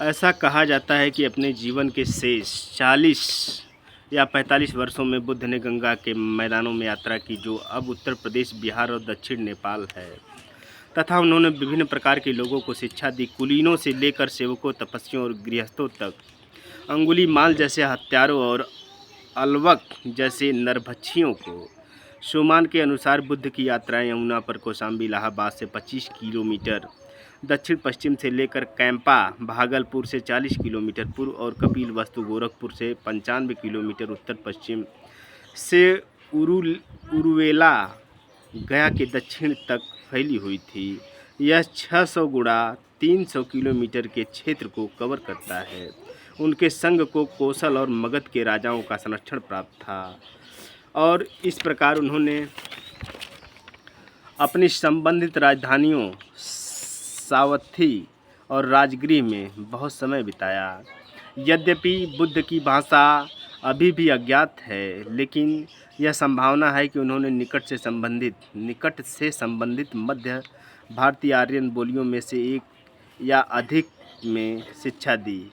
ऐसा कहा जाता है कि अपने जीवन के शेष 40 या 45 वर्षों में बुद्ध ने गंगा के मैदानों में यात्रा की, जो अब उत्तर प्रदेश, बिहार और दक्षिण नेपाल है, तथा उन्होंने विभिन्न प्रकार के लोगों को शिक्षा दी, कुलीनों से लेकर सेवकों, तपस्वियों और गृहस्थों तक। अंगुलीमाल जैसे हत्यारों और अलवक जैसे नरभक्षियों को। सोमान के अनुसार बुद्ध की यात्राएं यमुना पर कौशाम्बी इलाहाबाद से 25 किलोमीटर दक्षिण पश्चिम से लेकर कैंपा भागलपुर से 40 किलोमीटर पूर्व और कपिलवस्तु गोरखपुर से 95 किलोमीटर उत्तर पश्चिम से उरुवेला गया के दक्षिण तक फैली हुई थी। यह 600 गुणा 300 किलोमीटर के क्षेत्र को कवर करता है। उनके संघ को कौशल और मगध के राजाओं का संरक्षण प्राप्त था और इस प्रकार उन्होंने अपनी संबंधित राजधानियों सावथी और राजगृह में बहुत समय बिताया। यद्यपि बुद्ध की भाषा अभी भी अज्ञात है, लेकिन यह संभावना है कि उन्होंने निकट से संबंधित मध्य भारतीय आर्यन बोलियों में से एक या अधिक में शिक्षा दी,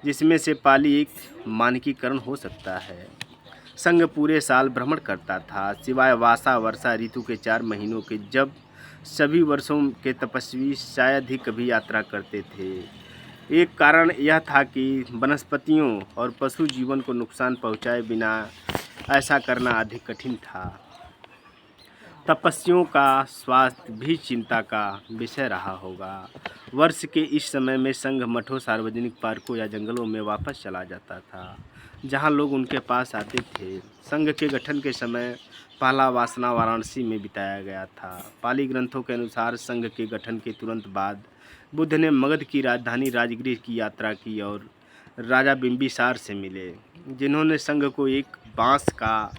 जिसमें से पाली एक मानकीकरण हो सकता है। संघ पूरे साल भ्रमण करता था, सिवाय वासा वर्षा ऋतु के 4 महीनों के, जब सभी वर्षों के तपस्वी शायद ही कभी यात्रा करते थे। एक कारण यह था कि वनस्पतियों और पशु जीवन को नुकसान पहुंचाए बिना ऐसा करना अधिक कठिन था। तपस्वियों का स्वास्थ्य भी चिंता का विषय रहा होगा। वर्ष के इस समय में संघ मठों, सार्वजनिक पार्कों या जंगलों में वापस चला जाता था, जहां लोग उनके पास आते थे। संघ के गठन के समय पहला वासना वाराणसी में बिताया गया था। पाली ग्रंथों के अनुसार संघ के गठन के तुरंत बाद बुद्ध ने मगध की राजधानी राजगृह की यात्रा की और राजा बिंबिसार से मिले, जिन्होंने संघ को एक बांस का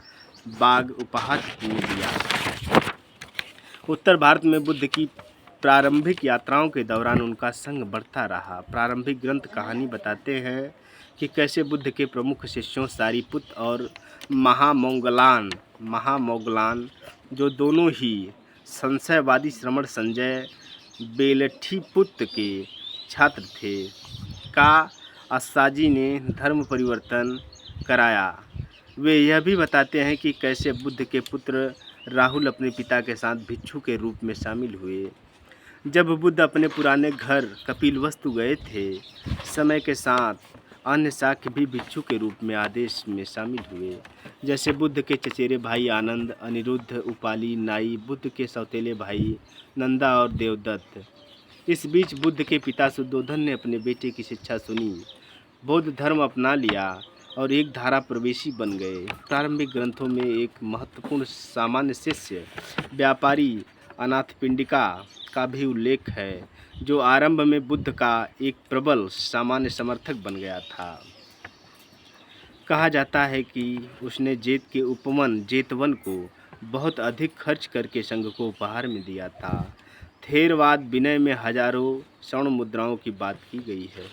बाग उपहार में दिया। उत्तर भारत में बुद्ध की प्रारंभिक यात्राओं के दौरान उनका संघ बढ़ता रहा। प्रारंभिक ग्रंथ कहानी बताते हैं कि कैसे बुद्ध के प्रमुख शिष्यों सारिपुत और महामौगलान, जो दोनों ही संशयवादी श्रमण संजय बेलठीपुत्र के छात्र थे, का अस्साजी ने धर्म परिवर्तन कराया। वे यह भी बताते हैं कि कैसे बुद्ध के पुत्र राहुल अपने पिता के साथ भिक्षु के रूप में शामिल हुए। जब बुद्ध अपने पुराने घर कपिलवस्तु गए थे, समय के साथ अन्य शाक्य भी भिक्षु के रूप में आदेश में शामिल हुए, जैसे बुद्ध के चचेरे भाई आनंद, अनिरुद्ध, उपाली, नाई, बुद्ध के सौतेले भाई नंदा और देवदत्त। इस बीच बुद्ध के पिता सुद्धोधन ने अपने बेटे की शिक्षा सुनी, बौद्ध धर्म अपना लिया और एक धारा प्रवेशी बन गए। प्रारंभिक ग्रंथों में एक महत्वपूर्ण सामान्य शिष्य व्यापारी अनाथपिंडिका का भी उल्लेख है, जो आरंभ में बुद्ध का एक प्रबल सामान्य समर्थक बन गया था। कहा जाता है कि उसने जेत के उपवन जेतवन को बहुत अधिक खर्च करके संघ को उपहार में दिया था। थेरवाद विनय में हजारों स्वर्ण मुद्राओं की बात की गई है।